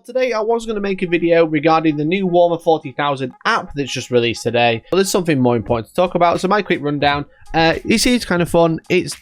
Today I was going to make a video regarding the new Warhammer 40,000 app that's just released today, but there's something more important to talk about, so my quick rundown. You see, it's kind of fun. It's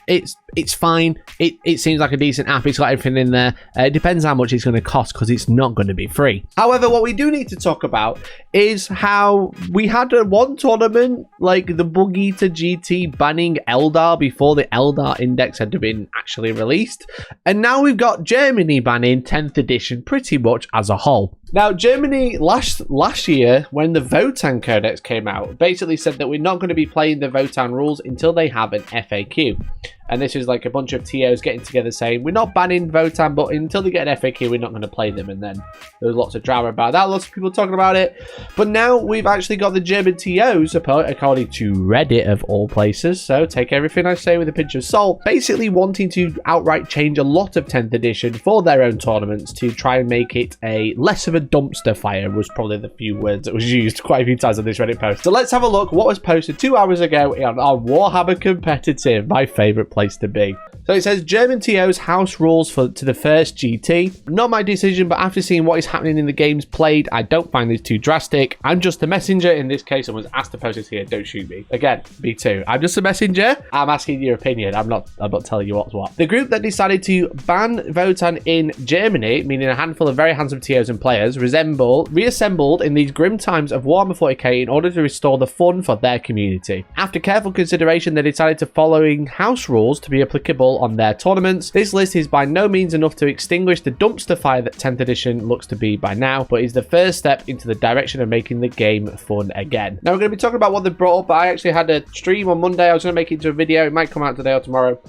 fine. It seems like a decent app. It's got everything in there. It depends how much it's going to cost because it's not going to be free. However, what we do need to talk about is how we had one tournament, like the Buggy to GT banning Eldar before the Eldar index had been actually released, and now we've got Germany banning 10th edition pretty much as a whole. Now, Germany last year, when the Votan Codex came out, basically said that we're not going to be playing the Votan rules until they have an FAQ. And this is like a bunch of TOs getting together saying, we're not banning Votan, but until they get an FAQ, we're not going to play them. And then there was lots of drama about that, lots of people talking about it. But now we've actually got the German TOs, according to Reddit of all places, so take everything I say with a pinch of salt, basically wanting to outright change a lot of 10th edition for their own tournaments to try and make it a less of a dumpster fire, was probably the few words that was used quite a few times on this Reddit post. So let's have a look what was posted 2 hours ago on Warhammer Competitive, my favourite place to be. So it says German TO's house rules to the first GT. Not my decision, but after seeing what is happening in the games played, I don't find this too drastic. I'm just a messenger in this case and was asked to post this here. Don't shoot me. Again, me too. I'm just a messenger. I'm asking your opinion. I'm not telling you what's what. The group that decided to ban Votan in Germany, meaning a handful of very handsome TOs and players, reassembled in these grim times of Warhammer 40k in order to restore the fun for their community. After careful consideration, they decided to following house rules to be applicable on their tournaments. This list is by no means enough to extinguish the dumpster fire that 10th edition looks to be by now, but is the first step into the direction of making the game fun again. Now we're going to be talking about what they brought up. I actually had a stream on Monday. I was going to make it into a video. It might come out today or tomorrow.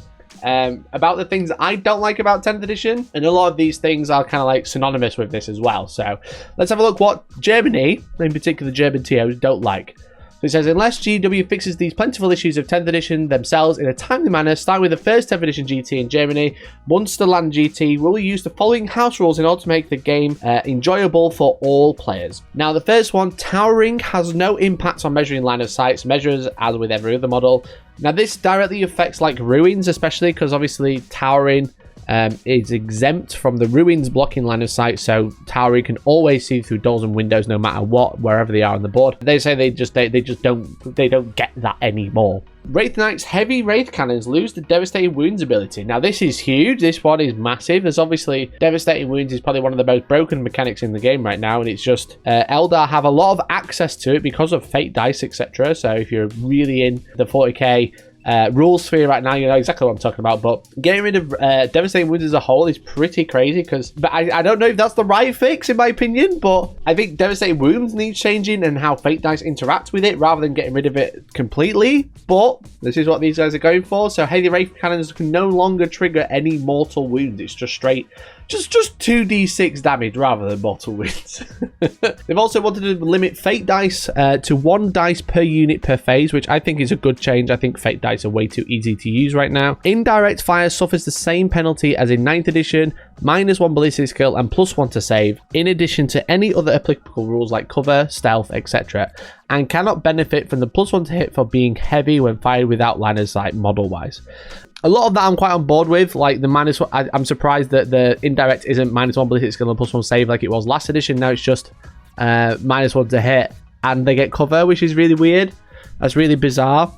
About the things I don't like about 10th edition, and a lot of these things are kind of like synonymous with this as well. So let's have a look what Germany, in particular German TOs, don't like. So it says, unless GW fixes these plentiful issues of 10th edition themselves in a timely manner, starting with the first 10th edition GT in Germany, Munsterland GT will use the following house rules in order to make the game enjoyable for all players. Now, the first one, towering has no impact on measuring line of sight, measures as with every other model. Now, this directly affects like ruins, especially because obviously towering is exempt from the ruins blocking line of sight, so towering can always see through doors and windows no matter what, wherever they are on the board. They say they don't get that anymore. Wraith Knight's heavy Wraith Cannons lose the Devastating Wounds ability. Now this is huge, this one is massive. There's obviously Devastating Wounds is probably one of the most broken mechanics in the game right now, and it's just Eldar have a lot of access to it because of fate dice, etc. So if you're really in the 40k rule sphere right now, you know exactly what I'm talking about. But getting rid of Devastating Wounds as a whole is pretty crazy, but I don't know if that's the right fix in my opinion, but I think Devastating Wounds needs changing and how fate dice interact with it rather than getting rid of it completely. But this is what these guys are going for. So heavy Wraith Cannons can no longer trigger any mortal wounds. It's just straight just 2d6 damage rather than mortal wounds. They've also wanted to limit fate dice to 1 dice per unit per phase, which I think is a good change. I think fate dice are way too easy to use right now. Indirect fire suffers the same penalty as in 9th edition, -1 ballistic skill and +1 to save, in addition to any other applicable rules like cover, stealth, etc., and cannot benefit from the +1 to hit for being heavy when fired without line of sight model wise. A lot of that I'm quite on board with, like the -1. I'm surprised that the indirect isn't -1 ballistic skill and +1 save like it was last edition. Now it's just -1 to hit and they get cover, which is really weird. That's really bizarre.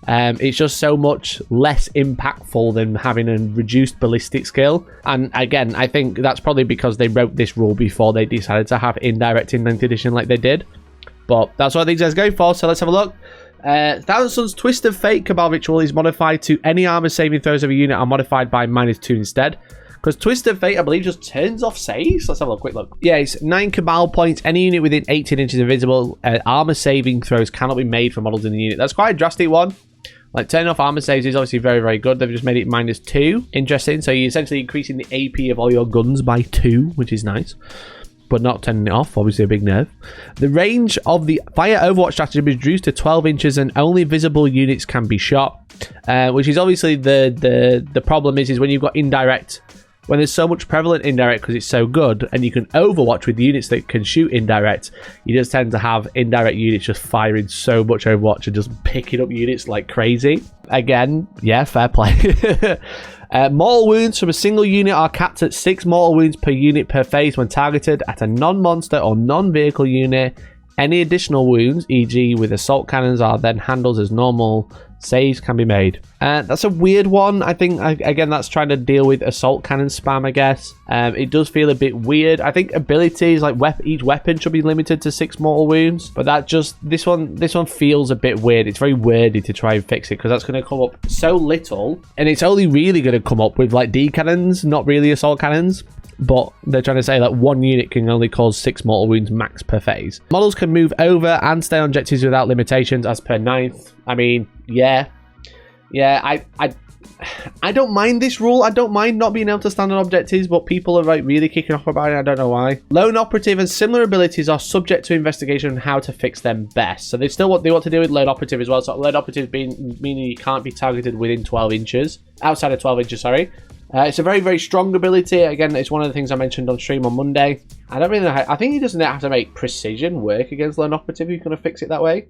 It's just so much less impactful than having a reduced ballistic skill. And again, I think that's probably because they wrote this rule before they decided to have indirect in 9th edition like they did. But that's what these guys are going for, so let's have a look. Thousand Sun's Twist of Fate Cabal Ritual is modified to any armor saving throws of a unit are modified by -2 instead. Because Twist of Fate, I believe, just turns off saves. Let's have a quick look. Yeah, it's 9 Cabal points. Any unit within 18 inches invisible. Armor saving throws cannot be made for models in the unit. That's quite a drastic one. Like, turning off armor saves is obviously very, very good. They've just made it -2. Interesting. So you're essentially increasing the AP of all your guns by 2, which is nice. But not turning it off, obviously a big nerve. The range of the fire overwatch strategy is reduced to 12 inches and only visible units can be shot. Which is obviously the problem is when you've got indirect, when there's so much prevalent indirect because it's so good, and you can overwatch with units that can shoot indirect, you just tend to have indirect units just firing so much overwatch and just picking up units like crazy. Again, yeah, fair play. Mortal wounds from a single unit are capped at 6 mortal wounds per unit per phase when targeted at a non-monster or non-vehicle unit. Any additional wounds, e.g. with assault cannons, are then handled as normal. Saves can be made. That's a weird one. I think, again, that's trying to deal with assault cannon spam, I guess. It does feel a bit weird. I think abilities, like each weapon should be limited to 6 mortal wounds. But that just, this one feels a bit weird. It's very wordy to try and fix it because that's going to come up so little. And it's only really going to come up with like D cannons, not really assault cannons. But they're trying to say that one unit can only cause 6 mortal wounds max per phase. Models can move over and stay on objectives without limitations as per 9th. I mean, yeah, I don't mind this rule. I don't mind not being able to stand on objectives, but people are like really kicking off about it. I don't know why. Lone operative and similar abilities are subject to investigation on how to fix them best. So they want to deal with lone operative as well. So lone operative meaning you can't be targeted within 12 inches, outside of 12 inches, sorry. It's a very, very strong ability. Again, it's one of the things I mentioned on stream on Monday. I don't really know how, I think he doesn't have to make precision work against lone operative. He's going to fix it that way.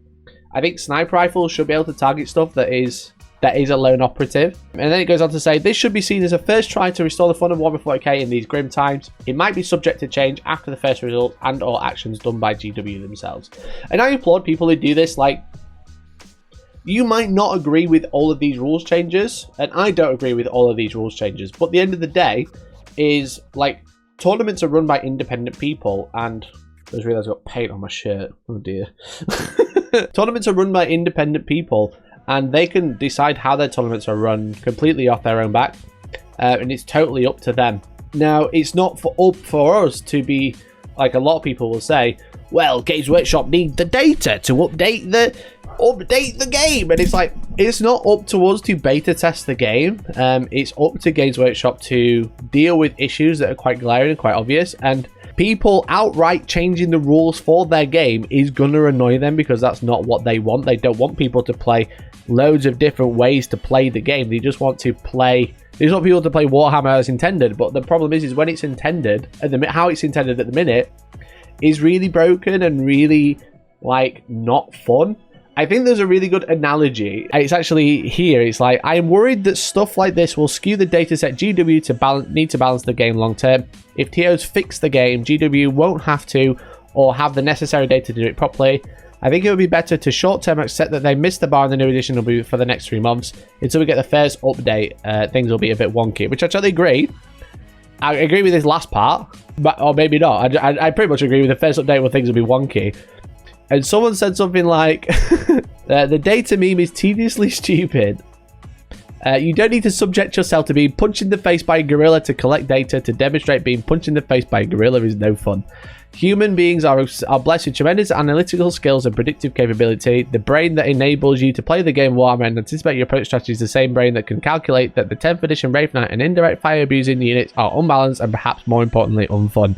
I think sniper rifles should be able to target stuff that is a lone operative. And then it goes on to say, this should be seen as a first try to restore the fun of Warhammer 40k in these grim times. It might be subject to change after the first result and or actions done by GW themselves. And I applaud people who do this. Like, you might not agree with all of these rules changes, and I don't agree with all of these rules changes, but at the end of the day is, like, tournaments are run by independent people, and I just realised I got paint on my shirt. Oh dear. Tournaments are run by independent people, and they can decide how their tournaments are run completely off their own back, and it's totally up to them. Now, it's not for us to be, like a lot of people will say, well, Games Workshop need the data to update the game, and it's like, it's not up to us to beta test the game. It's up to Games Workshop to deal with issues that are quite glaring and quite obvious, and people outright changing the rules for their game is gonna annoy them because that's not what they want. They don't want people to play loads of different ways to play the game. They just want to play, they just want people to play Warhammer as intended. But the problem is when it's intended, and how it's intended at the minute is really broken and really, like, not fun. I think there's a really good analogy. It's actually here. It's like, I am worried that stuff like this will skew the dataset GW to need to balance the game long term. If TOs fix the game, GW won't have to or have the necessary data to do it properly. I think it would be better to short term accept that they missed the bar in the new edition will be for the next 3 months. Until we get the first update, things will be a bit wonky, which I totally agree. I agree with this last part, but or maybe not. I pretty much agree with the first update where things will be wonky. And someone said something like, the data meme is tediously stupid. You don't need to subject yourself to being punched in the face by a gorilla to collect data to demonstrate being punched in the face by a gorilla is no fun. Human beings are blessed with tremendous analytical skills and predictive capability. The brain that enables you to play the game Warhammer and anticipate your approach strategy is the same brain that can calculate that the 10th edition Wraith Knight and indirect fire abusing units are unbalanced and perhaps more importantly unfun.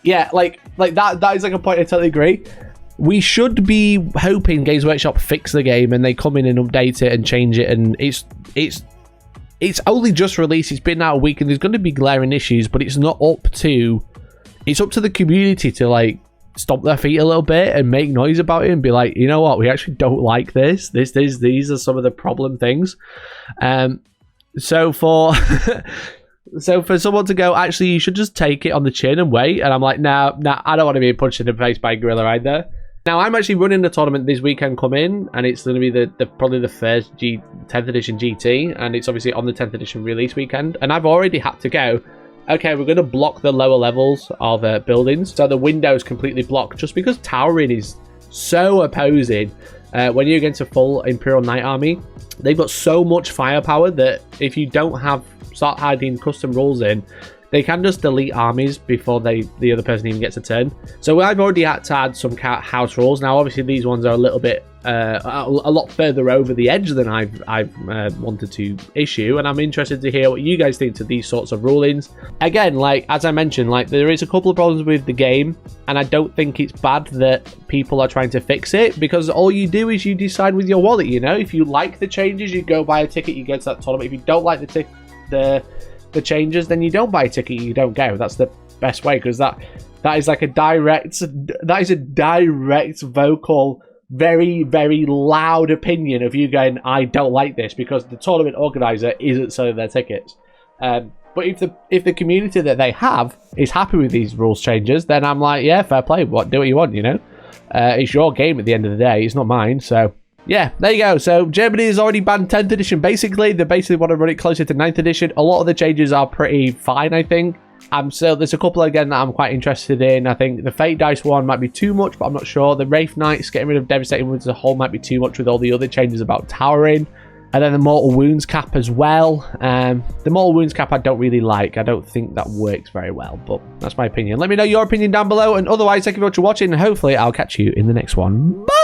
Yeah, like that is like a point I totally agree. We should be hoping Games Workshop fix the game and they come in and update it and change it, and it's only just released. It's been out a week and there's going to be glaring issues, but it's not up to the community to like stomp their feet a little bit and make noise about it and be like, you know what, we actually don't like this. These are some of the problem things. So for someone to go, actually, you should just take it on the chin and wait, and I'm like, nah, I don't want to be punched in the face by a gorilla either. Now, I'm actually running the tournament this weekend coming, and it's going to be probably the first 10th edition GT, and it's obviously on the 10th edition release weekend, and I've already had to go, okay, we're going to block the lower levels of buildings, so the windows completely blocked, just because towering is so opposing. When you're against a full Imperial Knight army, they've got so much firepower that if you don't start hiding custom rules in, they can just delete armies before the other person even gets a turn. So I've already had to add some house rules. Now, obviously, these ones are a little bit, a lot further over the edge than I've wanted to issue, and I'm interested to hear what you guys think to these sorts of rulings. Again, like as I mentioned, like there is a couple of problems with the game, and I don't think it's bad that people are trying to fix it, because all you do is you decide with your wallet. You know, if you like the changes, you go buy a ticket, you go to that tournament. If you don't like the changes, then you don't buy a ticket, you don't go. That's the best way, because that is like a direct vocal, very, very loud opinion of you going, I don't like this, because the tournament organizer isn't selling their tickets. But if the community that they have is happy with these rules changes, then I'm like, yeah, fair play. Do what you want, you know? It's your game at the end of the day. It's not mine. So, yeah, there you go. So, Germany has already banned 10th edition, basically. They basically want to run it closer to 9th edition. A lot of the changes are pretty fine, I think. So there's a couple, again, that I'm quite interested in. I think the Fate Dice one might be too much, but I'm not sure. The Wraith Knights, getting rid of Devastating Wounds as a whole might be too much with all the other changes about towering. And then the Mortal Wounds cap as well. The Mortal Wounds cap I don't really like. I don't think that works very well, but that's my opinion. Let me know your opinion down below. And otherwise, thank you very much for watching. And hopefully, I'll catch you in the next one. Bye!